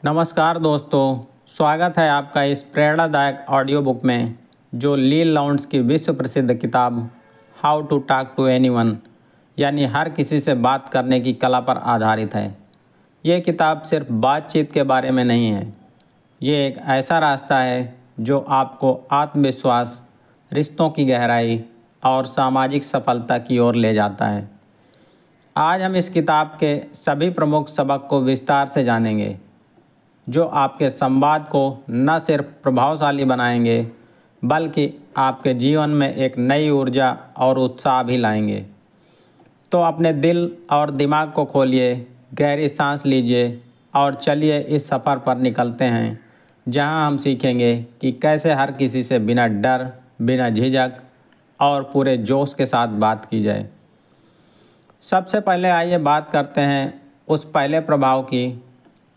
नमस्कार दोस्तों, स्वागत है आपका इस प्रेरणादायक ऑडियो बुक में जो ली लाउंड्स की विश्व प्रसिद्ध किताब how to talk to anyone यानी हर किसी से बात करने की कला पर आधारित है। ये किताब सिर्फ बातचीत के बारे में नहीं है, ये एक ऐसा रास्ता है जो आपको आत्मविश्वास, रिश्तों की गहराई और सामाजिक सफलता की ओर ले जाता है। आज हम इस किताब के सभी प्रमुख सबक को विस्तार से जानेंगे जो आपके संवाद को न सिर्फ प्रभावशाली बनाएंगे बल्कि आपके जीवन में एक नई ऊर्जा और उत्साह भी लाएंगे। तो अपने दिल और दिमाग को खोलिए, गहरी सांस लीजिए और चलिए इस सफ़र पर निकलते हैं जहां हम सीखेंगे कि कैसे हर किसी से बिना डर, बिना झिझक और पूरे जोश के साथ बात की जाए। सबसे पहले आइए बात करते हैं उस पहले प्रभाव की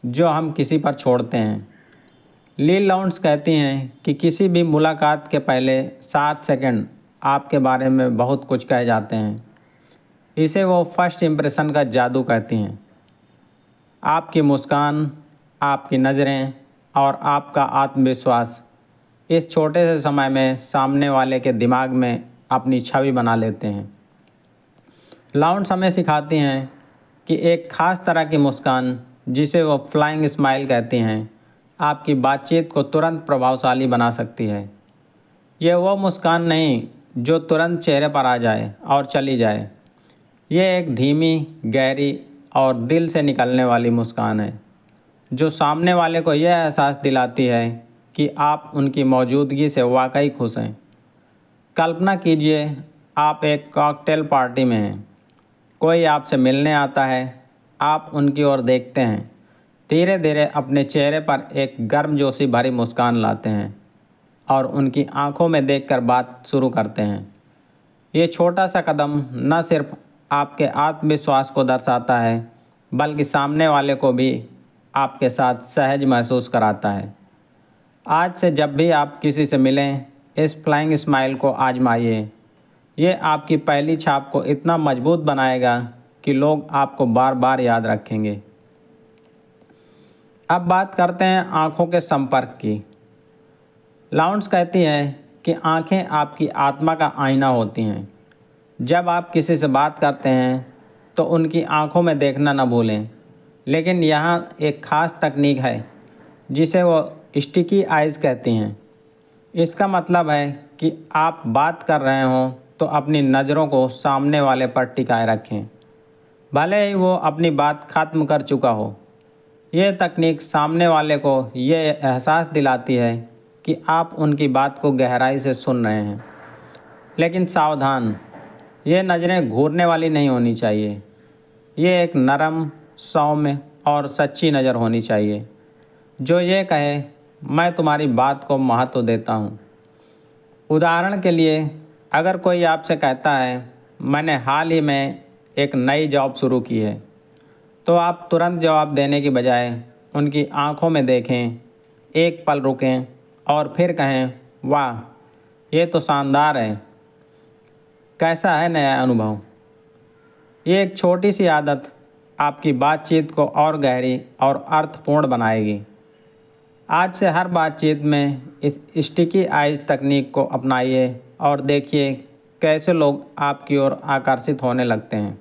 जो हम किसी पर छोड़ते हैं। ली लाउंड्स कहती हैं कि किसी भी मुलाकात के पहले 7 सेकंड आपके बारे में बहुत कुछ कह जाते हैं। इसे वो फर्स्ट इम्प्रेशन का जादू कहती हैं। आपकी मुस्कान, आपकी नज़रें और आपका आत्मविश्वास इस छोटे से समय में सामने वाले के दिमाग में अपनी छवि बना लेते हैं। लाउंड्स हमें सिखाती हैं कि एक ख़ास तरह की मुस्कान, जिसे वो फ्लाइंग स्माइल कहती हैं, आपकी बातचीत को तुरंत प्रभावशाली बना सकती है। ये वो मुस्कान नहीं जो तुरंत चेहरे पर आ जाए और चली जाए। ये एक धीमी, गहरी और दिल से निकलने वाली मुस्कान है जो सामने वाले को यह एहसास दिलाती है कि आप उनकी मौजूदगी से वाकई खुश हैं। कल्पना कीजिए आप एक कॉकटेल पार्टी में हैं, कोई आपसे मिलने आता है, आप उनकी ओर देखते हैं, धीरे धीरे अपने चेहरे पर एक गर्मजोशी भरी मुस्कान लाते हैं और उनकी आंखों में देखकर बात शुरू करते हैं। ये छोटा सा कदम न सिर्फ आपके आत्मविश्वास को दर्शाता है बल्कि सामने वाले को भी आपके साथ सहज महसूस कराता है। आज से जब भी आप किसी से मिलें, इस फ्लाइंग स्माइल को आजमाइए। ये आपकी पहली छाप को इतना मजबूत बनाएगा कि लोग आपको बार बार याद रखेंगे। अब बात करते हैं आँखों के संपर्क की। लाउंड्स कहती है कि आँखें आपकी आत्मा का आईना होती हैं। जब आप किसी से बात करते हैं तो उनकी आँखों में देखना न भूलें, लेकिन यहाँ एक ख़ास तकनीक है जिसे वो स्टिकी आइज़ कहती हैं। इसका मतलब है कि आप बात कर रहे हों तो अपनी नज़रों को सामने वाले पर टिकाए रखें, भले ही वो अपनी बात ख़त्म कर चुका हो। ये तकनीक सामने वाले को ये एहसास दिलाती है कि आप उनकी बात को गहराई से सुन रहे हैं। लेकिन सावधान, ये नज़रें घूरने वाली नहीं होनी चाहिए। ये एक नरम, सौम्य और सच्ची नज़र होनी चाहिए जो ये कहे, मैं तुम्हारी बात को महत्व देता हूँ। उदाहरण के लिए, अगर कोई आपसे कहता है, मैंने हाल ही में एक नई जॉब शुरू की है, तो आप तुरंत जवाब देने की बजाय उनकी आंखों में देखें, एक पल रुकें और फिर कहें, वाह, ये तो शानदार है। कैसा है नया अनुभव? ये एक छोटी सी आदत आपकी बातचीत को और गहरी और अर्थपूर्ण बनाएगी। आज से हर बातचीत में इस स्टिकी आइज तकनीक को अपनाइए और देखिए कैसे लोग आपकी ओर आकर्षित होने लगते हैं।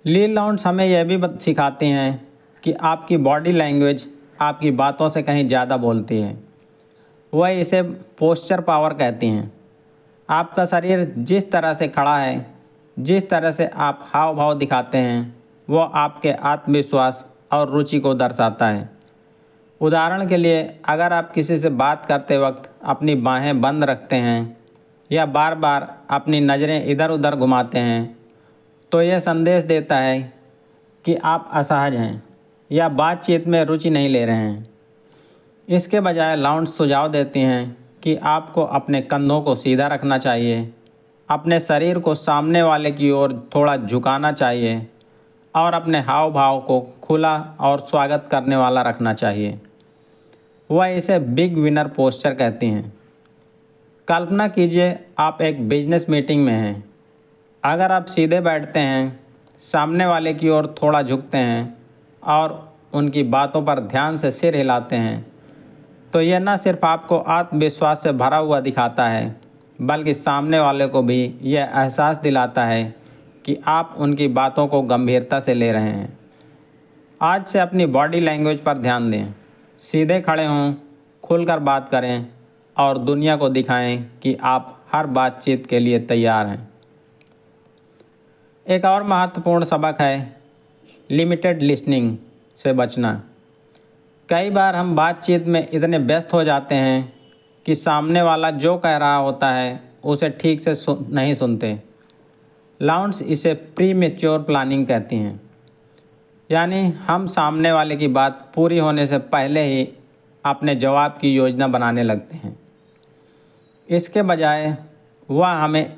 ली लाउंड्स हमें यह भी सिखाती हैं कि आपकी बॉडी लैंग्वेज आपकी बातों से कहीं ज़्यादा बोलती है। वह इसे पोस्चर पावर कहती हैं। आपका शरीर जिस तरह से खड़ा है, जिस तरह से आप हाव भाव दिखाते हैं, वो आपके आत्मविश्वास और रुचि को दर्शाता है। उदाहरण के लिए, अगर आप किसी से बात करते वक्त अपनी बाहें बंद रखते हैं या बार बार अपनी नज़रें इधर उधर घुमाते हैं, तो यह संदेश देता है कि आप असहज हैं या बातचीत में रुचि नहीं ले रहे हैं। इसके बजाय लाउंड्स सुझाव देती हैं कि आपको अपने कंधों को सीधा रखना चाहिए, अपने शरीर को सामने वाले की ओर थोड़ा झुकाना चाहिए और अपने हाव भाव को खुला और स्वागत करने वाला रखना चाहिए। वह इसे बिग विनर पोस्चर कहती हैं। कल्पना कीजिए आप एक बिजनेस मीटिंग में हैं। अगर आप सीधे बैठते हैं, सामने वाले की ओर थोड़ा झुकते हैं और उनकी बातों पर ध्यान से सिर हिलाते हैं तो यह न सिर्फ आपको आत्मविश्वास से भरा हुआ दिखाता है, बल्कि सामने वाले को भी यह एहसास दिलाता है कि आप उनकी बातों को गंभीरता से ले रहे हैं। आज से अपनी बॉडी लैंग्वेज पर ध्यान दें। सीधे खड़े हों, खुलकर बात करें और दुनिया को दिखाएं कि आप हर बातचीत के लिए तैयार हैं। एक और महत्वपूर्ण सबक है लिमिटेड लिसनिंग से बचना। कई बार हम बातचीत में इतने व्यस्त हो जाते हैं कि सामने वाला जो कह रहा होता है उसे ठीक से नहीं सुनते। लाउंड्स इसे प्रीमेच्योर प्लानिंग कहती हैं, यानी हम सामने वाले की बात पूरी होने से पहले ही अपने जवाब की योजना बनाने लगते हैं। इसके बजाय वह हमें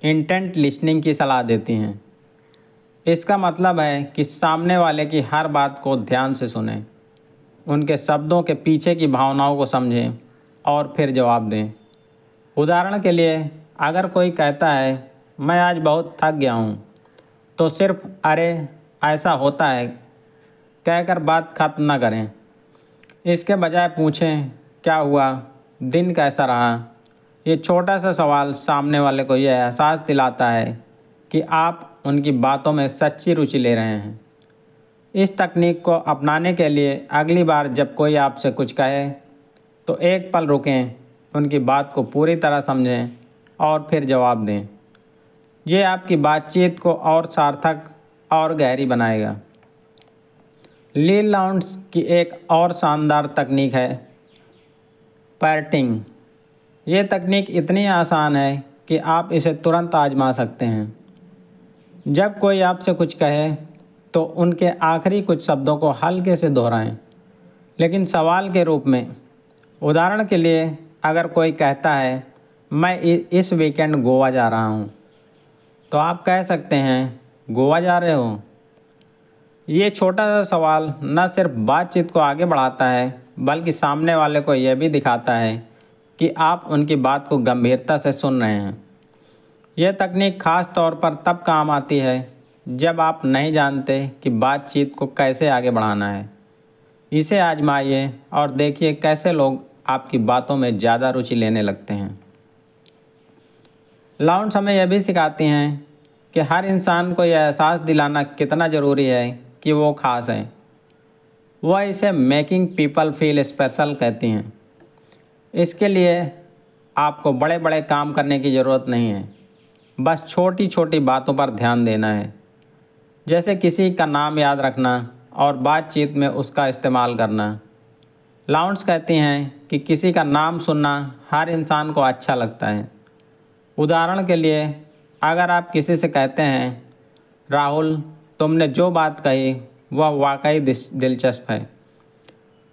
इंटेंट लिसनिंग की सलाह देती हैं। इसका मतलब है कि सामने वाले की हर बात को ध्यान से सुनें, उनके शब्दों के पीछे की भावनाओं को समझें और फिर जवाब दें। उदाहरण के लिए, अगर कोई कहता है मैं आज बहुत थक गया हूँ, तो सिर्फ अरे ऐसा होता है कहकर बात खत्म न करें। इसके बजाय पूछें क्या हुआ, दिन कैसा रहा। ये छोटा सा सवाल सामने वाले को यह एहसास दिलाता है कि आप उनकी बातों में सच्ची रुचि ले रहे हैं। इस तकनीक को अपनाने के लिए अगली बार जब कोई आपसे कुछ कहे तो एक पल रुकें, उनकी बात को पूरी तरह समझें और फिर जवाब दें। ये आपकी बातचीत को और सार्थक और गहरी बनाएगा। ली लाउंड्स की एक और शानदार तकनीक है पैरटिंग। ये तकनीक इतनी आसान है कि आप इसे तुरंत आजमा सकते हैं। जब कोई आपसे कुछ कहे तो उनके आखिरी कुछ शब्दों को हल्के से दोहराएं, लेकिन सवाल के रूप में। उदाहरण के लिए, अगर कोई कहता है मैं इस वीकेंड गोवा जा रहा हूँ, तो आप कह सकते हैं गोवा जा रहे हो। ये छोटा सा सवाल न सिर्फ बातचीत को आगे बढ़ाता है, बल्कि सामने वाले को यह भी दिखाता है कि आप उनकी बात को गंभीरता से सुन रहे हैं। यह तकनीक ख़ास तौर पर तब काम आती है जब आप नहीं जानते कि बातचीत को कैसे आगे बढ़ाना है। इसे आजमाइए और देखिए कैसे लोग आपकी बातों में ज़्यादा रुचि लेने लगते हैं। लाउंड्स हमें यह भी सिखाती हैं कि हर इंसान को यह एहसास दिलाना कितना ज़रूरी है कि वो खास है। वह इसे मेकिंग पीपल फील स्पेशल कहती हैं। इसके लिए आपको बड़े बड़े काम करने की ज़रूरत नहीं है, बस छोटी छोटी बातों पर ध्यान देना है, जैसे किसी का नाम याद रखना और बातचीत में उसका इस्तेमाल करना। लाउंड्स कहती हैं कि किसी का नाम सुनना हर इंसान को अच्छा लगता है। उदाहरण के लिए, अगर आप किसी से कहते हैं राहुल तुमने जो बात कही वह वाकई दिलचस्प है,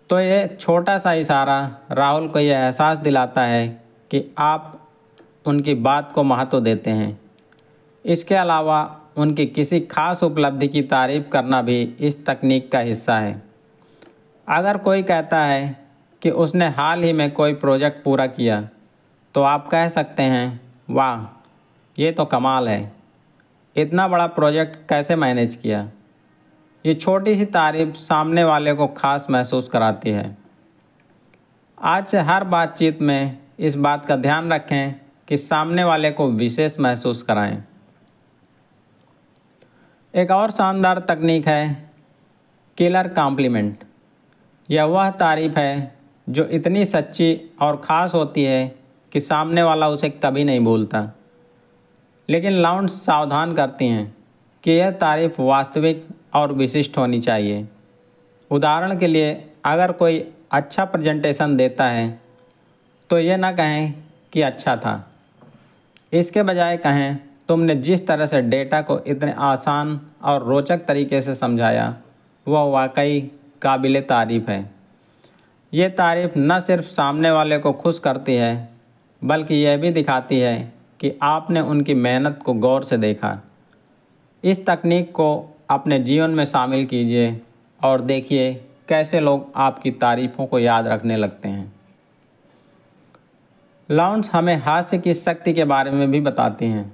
तो ये छोटा सा इशारा राहुल को यह एहसास दिलाता है कि आप उनकी बात को महत्व देते हैं। इसके अलावा उनकी किसी खास उपलब्धि की तारीफ़ करना भी इस तकनीक का हिस्सा है। अगर कोई कहता है कि उसने हाल ही में कोई प्रोजेक्ट पूरा किया, तो आप कह सकते हैं वाह ये तो कमाल है, इतना बड़ा प्रोजेक्ट कैसे मैनेज किया। ये छोटी सी तारीफ सामने वाले को खास महसूस कराती है। आज से हर बातचीत में इस बात का ध्यान रखें कि सामने वाले को विशेष महसूस कराएं। एक और शानदार तकनीक है किलर कॉम्प्लीमेंट। यह वह तारीफ है जो इतनी सच्ची और ख़ास होती है कि सामने वाला उसे कभी नहीं भूलता। लेकिन लाउंड्स सावधान करती हैं कि यह तारीफ वास्तविक और विशिष्ट होनी चाहिए। उदाहरण के लिए, अगर कोई अच्छा प्रेजेंटेशन देता है तो यह ना कहें कि अच्छा था, इसके बजाय कहें तुमने जिस तरह से डेटा को इतने आसान और रोचक तरीके से समझाया वह वाकई काबिले तारीफ़ है। ये तारीफ़ न सिर्फ सामने वाले को खुश करती है, बल्कि यह भी दिखाती है कि आपने उनकी मेहनत को गौर से देखा। इस तकनीक को अपने जीवन में शामिल कीजिए और देखिए कैसे लोग आपकी तारीफ़ों को याद रखने लगते हैं। लाउंड्स हमें हास्य की शक्ति के बारे में भी बताती हैं।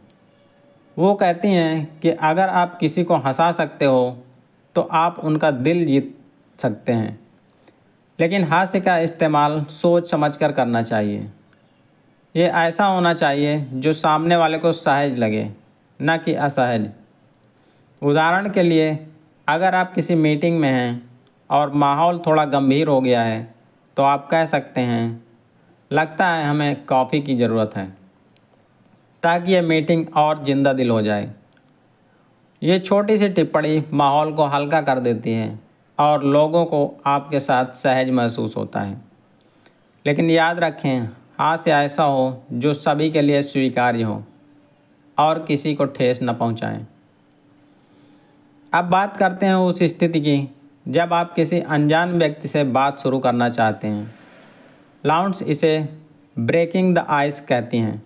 वो कहती हैं कि अगर आप किसी को हंसा सकते हो तो आप उनका दिल जीत सकते हैं, लेकिन हास्य का इस्तेमाल सोच समझकर करना चाहिए। ये ऐसा होना चाहिए जो सामने वाले को सहज लगे, न कि असहज। उदाहरण के लिए, अगर आप किसी मीटिंग में हैं और माहौल थोड़ा गंभीर हो गया है तो आप कह सकते हैं, लगता है हमें कॉफ़ी की ज़रूरत है, ताकि ये मीटिंग और जिंदा दिल हो जाए। ये छोटी सी टिप्पणी माहौल को हल्का कर देती है और लोगों को आपके साथ सहज महसूस होता है। लेकिन याद रखें, हास्य ऐसा हो जो सभी के लिए स्वीकार्य हो और किसी को ठेस न पहुंचाए। अब बात करते हैं उस स्थिति की जब आप किसी अनजान व्यक्ति से बात शुरू करना चाहते हैं। लाउंड्स इसे ब्रेकिंग द आइस कहती हैं।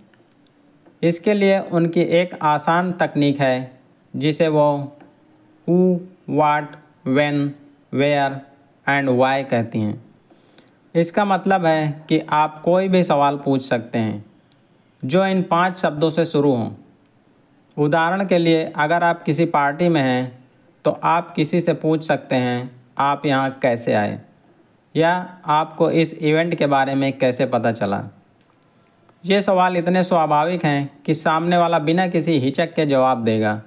इसके लिए उनकी एक आसान तकनीक है जिसे वो who, what, when, where and why कहती हैं। इसका मतलब है कि आप कोई भी सवाल पूछ सकते हैं जो इन 5 शब्दों से शुरू हों। उदाहरण के लिए, अगर आप किसी पार्टी में हैं तो आप किसी से पूछ सकते हैं, आप यहाँ कैसे आए, या आपको इस इवेंट के बारे में कैसे पता चला। ये सवाल इतने स्वाभाविक हैं कि सामने वाला बिना किसी हिचक के जवाब देगा।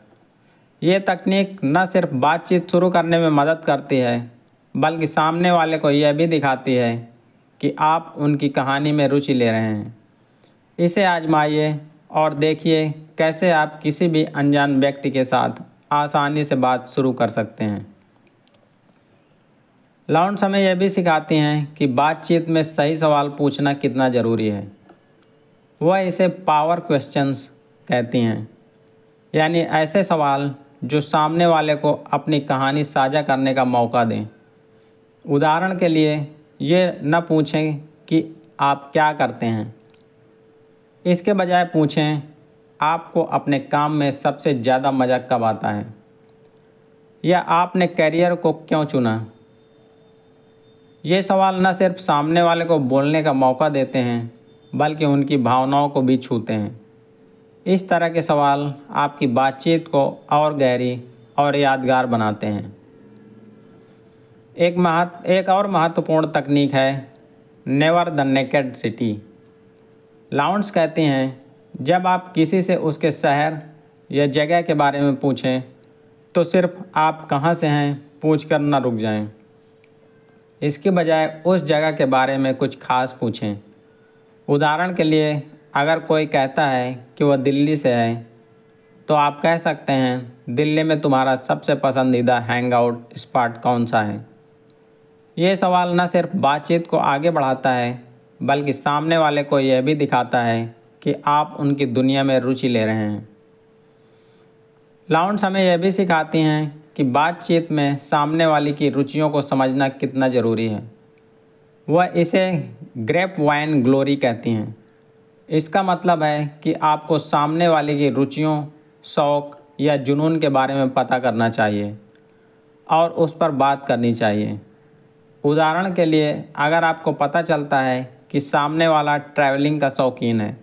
ये तकनीक न सिर्फ बातचीत शुरू करने में मदद करती है, बल्कि सामने वाले को यह भी दिखाती है कि आप उनकी कहानी में रुचि ले रहे हैं। इसे आजमाइए और देखिए कैसे आप किसी भी अनजान व्यक्ति के साथ आसानी से बात शुरू कर सकते हैं। लाउंड्स हमें यह भी सिखाती हैं कि बातचीत में सही सवाल पूछना कितना ज़रूरी है। वह इसे पावर क्वेश्चंस कहती हैं, यानी ऐसे सवाल जो सामने वाले को अपनी कहानी साझा करने का मौका दें। उदाहरण के लिए, ये न पूछें कि आप क्या करते हैं, इसके बजाय पूछें, आपको अपने काम में सबसे ज़्यादा मज़ा कब आता है, या आपने करियर को क्यों चुना। ये सवाल न सिर्फ सामने वाले को बोलने का मौका देते हैं, बल्कि उनकी भावनाओं को भी छूते हैं। इस तरह के सवाल आपकी बातचीत को और गहरी और यादगार बनाते हैं। एक और महत्वपूर्ण तकनीक है नेवर द नेकेड सिटी। लाउंड्स कहते हैं, जब आप किसी से उसके शहर या जगह के बारे में पूछें तो सिर्फ आप कहाँ से हैं पूछकर न रुक जाएं। इसके बजाय उस जगह के बारे में कुछ खास पूछें। उदाहरण के लिए, अगर कोई कहता है कि वह दिल्ली से है तो आप कह सकते हैं, दिल्ली में तुम्हारा सबसे पसंदीदा हैंग आउट स्पॉट कौन सा है। ये सवाल न सिर्फ बातचीत को आगे बढ़ाता है, बल्कि सामने वाले को यह भी दिखाता है कि आप उनकी दुनिया में रुचि ले रहे हैं। लाउंड्स हमें यह भी सिखाती हैं कि बातचीत में सामने वाले की रुचियों को समझना कितना ज़रूरी है। वह इसे ग्रेप वाइन ग्लोरी कहती हैं। इसका मतलब है कि आपको सामने वाले की रुचियों, शौक़ या जुनून के बारे में पता करना चाहिए और उस पर बात करनी चाहिए। उदाहरण के लिए, अगर आपको पता चलता है कि सामने वाला ट्रैवलिंग का शौकीन है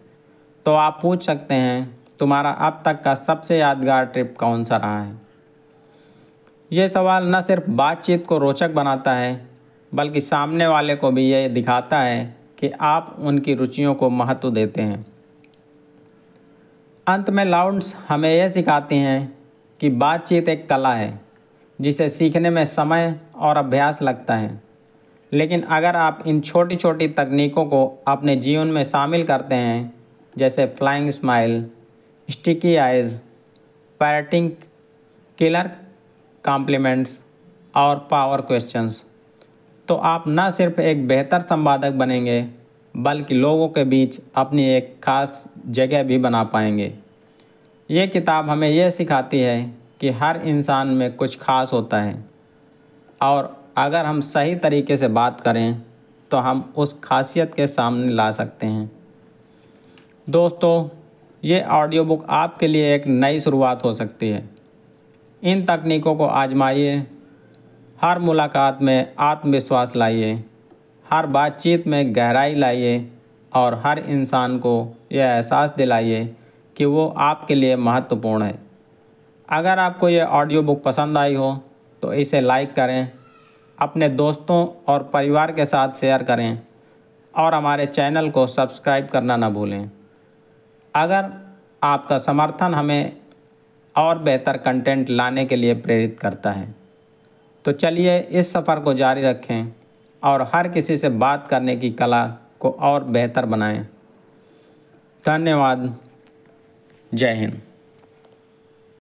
तो आप पूछ सकते हैं, तुम्हारा अब तक का सबसे यादगार ट्रिप कौन सा रहा है। ये सवाल न सिर्फ बातचीत को रोचक बनाता है, बल्कि सामने वाले को भी यह दिखाता है कि आप उनकी रुचियों को महत्व देते हैं। अंत में लाउंड्स हमें यह सिखाती हैं कि बातचीत एक कला है जिसे सीखने में समय और अभ्यास लगता है। लेकिन अगर आप इन छोटी छोटी तकनीकों को अपने जीवन में शामिल करते हैं, जैसे flying smile, sticky eyes, parroting, killer compliments और पावर क्वेश्चंस, तो आप न सिर्फ एक बेहतर संवादक बनेंगे, बल्कि लोगों के बीच अपनी एक खास जगह भी बना पाएंगे। ये किताब हमें यह सिखाती है कि हर इंसान में कुछ खास होता है और अगर हम सही तरीके से बात करें तो हम उस खासियत के सामने ला सकते हैं। दोस्तों, ये ऑडियो बुक आपके लिए एक नई शुरुआत हो सकती है। इन तकनीकों को आजमाइए, हर मुलाकात में आत्मविश्वास लाइए, हर बातचीत में गहराई लाइए और हर इंसान को यह एहसास दिलाइए कि वो आपके लिए महत्वपूर्ण है। अगर आपको यह ऑडियो बुक पसंद आई हो तो इसे लाइक करें, अपने दोस्तों और परिवार के साथ शेयर करें और हमारे चैनल को सब्सक्राइब करना ना भूलें। अगर आपका समर्थन हमें और बेहतर कंटेंट लाने के लिए प्रेरित करता है तो चलिए इस सफ़र को जारी रखें और हर किसी से बात करने की कला को और बेहतर बनाएं। धन्यवाद। जय हिंद।